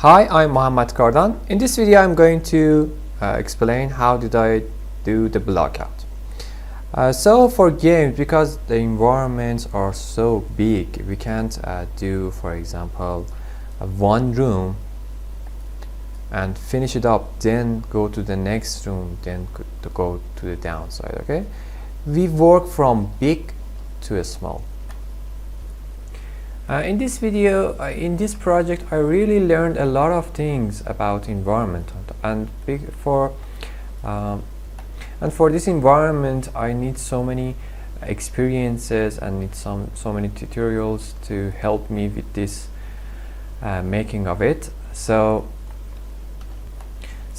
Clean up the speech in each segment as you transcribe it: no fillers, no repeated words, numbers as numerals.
Hi, I'm Mohammad Kardan. In this video I'm going to explain how did I do the blockout. So for games, because the environments are so big, we can't do, for example, one room and finish it up, then go to the next room, then to go to the downside. Okay, we work from big to small. In this video, in this project, I really learned a lot of things about environment, and for this environment, I need so many experiences and need so many tutorials to help me with this making of it. So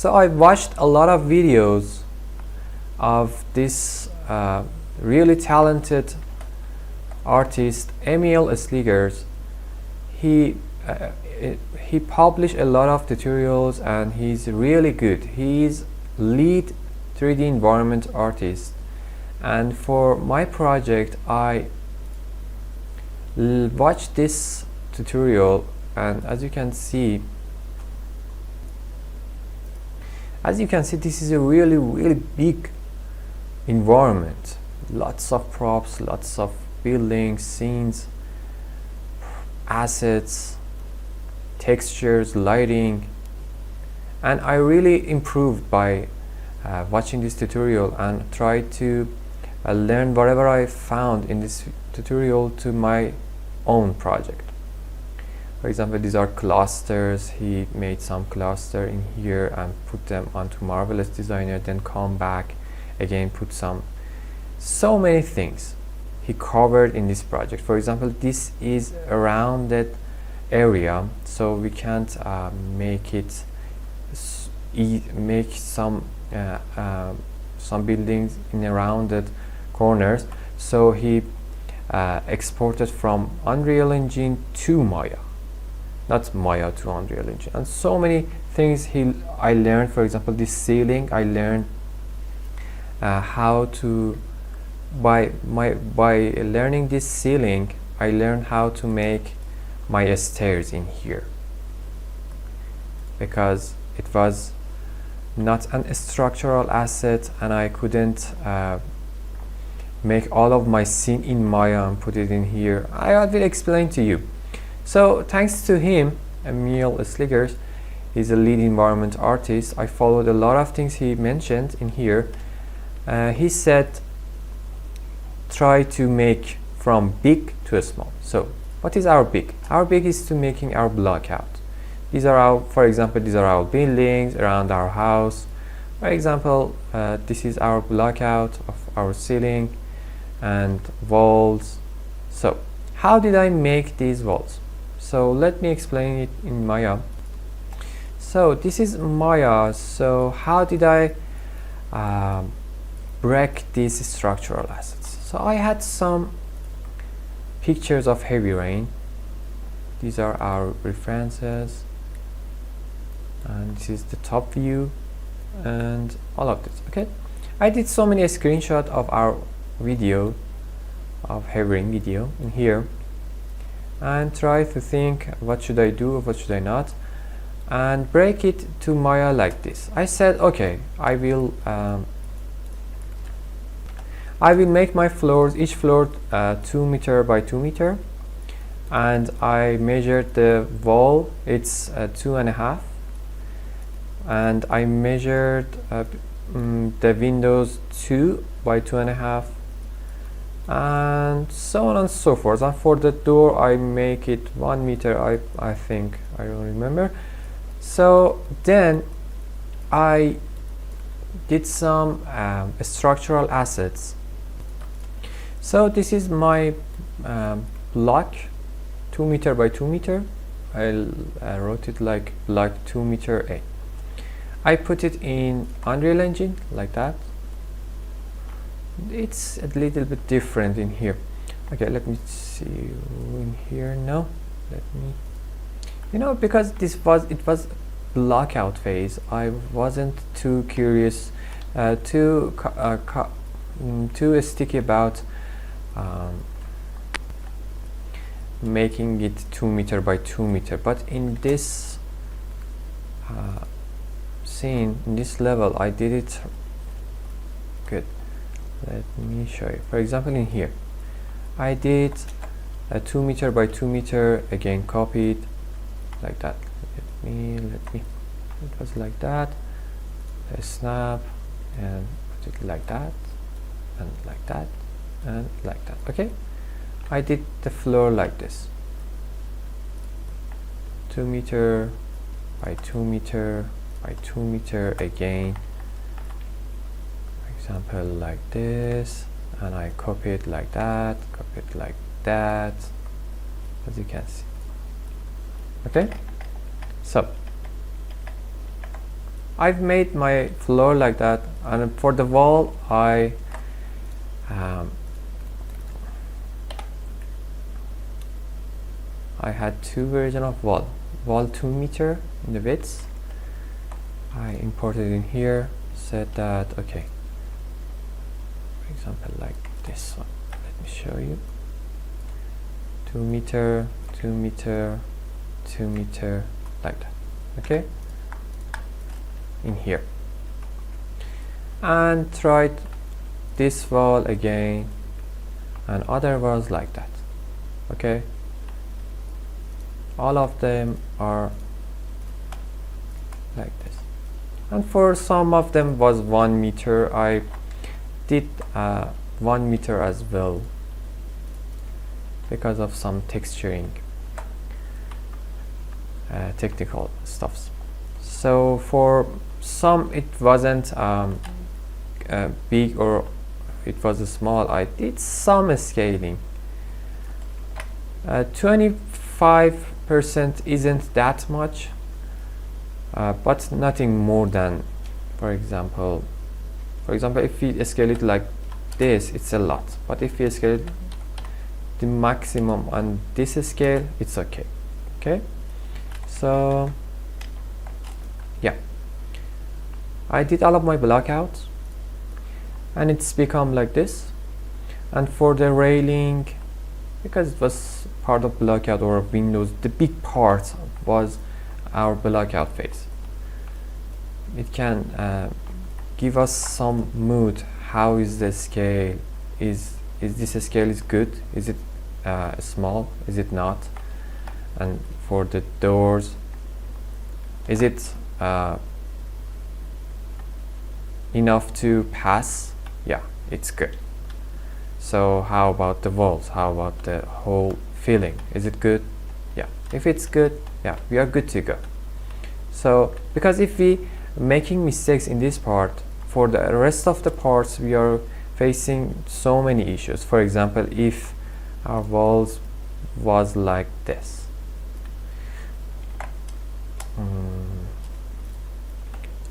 I watched a lot of videos of this really talented artist Emil Sligers. He published a lot of tutorials and he's really good. He's lead 3D environment artist, and for my project I watched this tutorial, and as you can see this is a really big environment. Lots of props, lots of buildings, scenes, assets, textures, lighting, and I really improved by watching this tutorial and tried to learn whatever I found in this tutorial to my own project. For example, these are clusters. He made some cluster in here and put them onto Marvelous Designer, then come back again, put so many things he covered in this project. For example, this is a rounded area, so we can't make it make some buildings in a rounded corners, so he exported from Unreal Engine to Maya, not Maya to Unreal Engine, and so many things I learned. For example, this ceiling, I learned how to by learning this ceiling, I learned how to make my stairs in here, because it was not a structural asset and I couldn't make all of my scene in Maya and put it in here. I will explain to you. So thanks to him, Emil Sligers, he's a lead environment artist. I followed a lot of things he mentioned in here. He said try to make from big to small. So what is our big? Our big is to making our blockout. These are our, for example, these are our buildings around our house. For example, this is our blockout of our ceiling and walls. So how did I make these walls? So let me explain it in Maya. So this is Maya. So how did I break these structural assets? So I had some pictures of HeavyRain. These are our references, and this is the top view and all of this. Okay, I did so many screenshots of our video, of HeavyRain video in here, and try to think what should I do, what should I not, and break it to Maya like this. I said, okay, I will make my floors, each floor 2 meter by 2 meter, and I measured the wall, it's 2.5, and I measured the windows 2 by 2.5, and so on and so forth. And for the door I make it 1 meter, I think, I don't remember. So then I did some structural assets. So this is my block, 2 meter by 2 meter. I wrote it like block 2 meter A. I put it in Unreal Engine like that. It's a little bit different in here. Okay, let me see in here now. Let me, because it was blockout phase, I wasn't too curious, too sticky about making it 2 meter by 2 meter, but in this scene in this level, I did it good. Let me show you. For example, in here I did a 2 meter by 2 meter, again copied like that. Let me it was like that. A snap and put it like that and like that and like that. Okay, I did the floor like this, 2 meter by 2 meter by 2 meter, again for example like this, and I copy it like that, copy it like that, as you can see. Okay, so I've made my floor like that, and for the wall I had two versions of wall 2 meter in the width. I imported in here, said that okay, for example like this one. Let me show you. 2 meter 2 meter 2 meter like that. Okay, in here, and tried this wall again and other walls like that. Okay, all of them are like this, and for some of them was 1 meter. I did 1 meter as well because of some texturing technical stuffs. So for some it wasn't big or it was small. I did some scaling. 25% isn't that much, but nothing more than, for example if we scale it like this, it's a lot, but if we scale it the maximum on this scale, it's okay. Okay, so yeah, I did all of my blockouts and it's become like this. And for the railing, because it was part of blockout or windows, the big part was our blockout face. It can give us some mood. How is the scale? Is this scale is good? Is it small? Is it not? And for the doors, is it enough to pass? Yeah, it's good. So how about the walls? How about the whole feeling? Is it good? Yeah, if it's good, yeah, we are good to go. So because if we making mistakes in this part, for the rest of the parts we are facing so many issues. For example, if our walls was like this,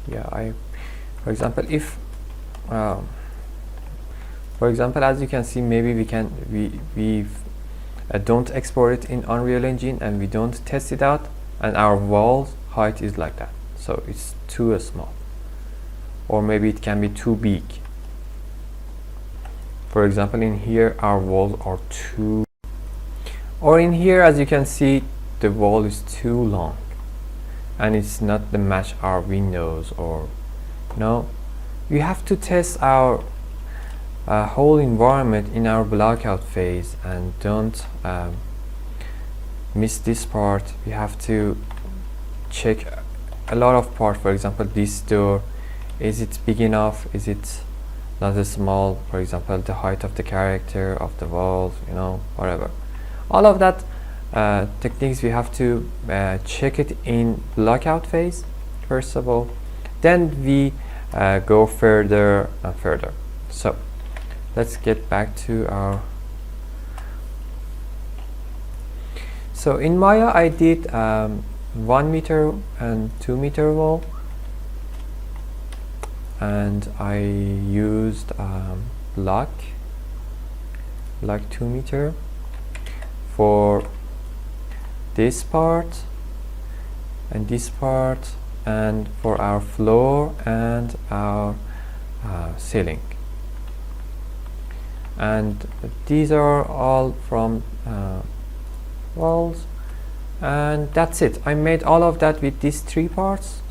yeah, for example, if for example, as you can see, maybe we don't export it in Unreal Engine and we don't test it out, and our wall height is like that, so it's too small, or maybe it can be too big. For example, in here our walls are too, or in here as you can see the wall is too long and it's not the match our windows, or no, we have to test our whole environment in our blockout phase and don't miss this part. We have to check a lot of parts. For example, this door, is it big enough? Is it not as small? For example, the height of the character, of the walls, you know, whatever. All of that techniques we have to check it in blockout phase first of all, then we go further and further. So let's get back to our, so in Maya I did 1 meter and 2 meter wall, and I used block 2 meter for this part and this part, and for our floor and our ceiling. And these are all from walls, and that's it. I made all of that with these two parts,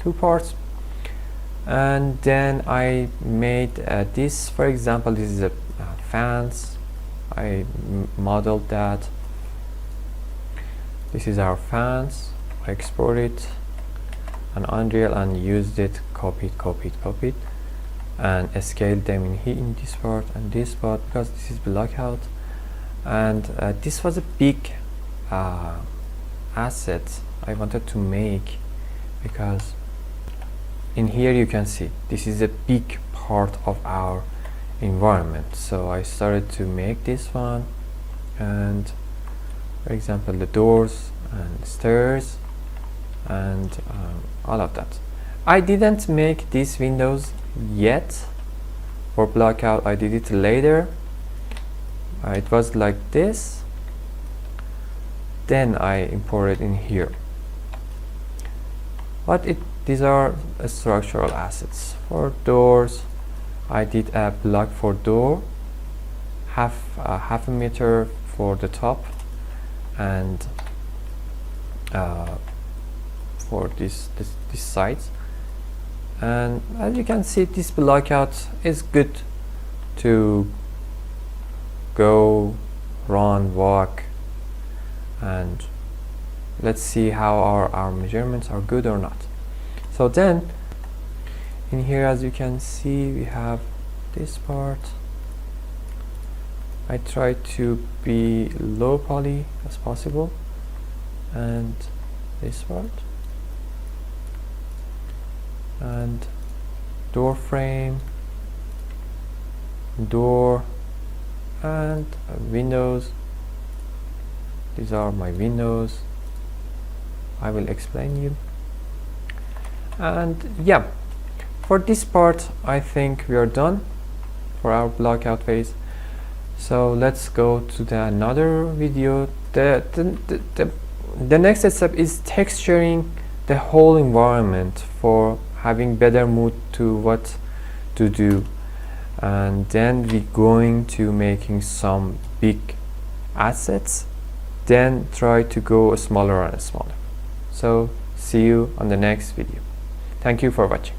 and then I made this. For example, this is a fans. I modeled that. This is our fans. I export it on Unreal and used it, copied, and scaled them in this part and this part, because this is Blockout. And this was a big asset I wanted to make, because in here you can see this is a big part of our environment. So I started to make this one, and for example the doors and stairs and all of that. I didn't make these windows yet for Blockout. I did it later. It was like this, then I imported in here. But these are structural assets. For doors, I did a block for door, half a meter for the top, and for this side. And as you can see, this Blockout is good to go, run, walk, and let's see how our measurements are good or not. So then in here, as you can see, we have this part. I try to be low poly as possible, and this part, and door frame, door, and windows. These are my windows. I will explain you. And yeah, for this part I think we are done for our Blockout phase. So let's go to another video. The next step is texturing the whole environment for having better mood to what to do, and then we're going to making some big assets, then try to go smaller and smaller. So see you on the next video. Thank you for watching.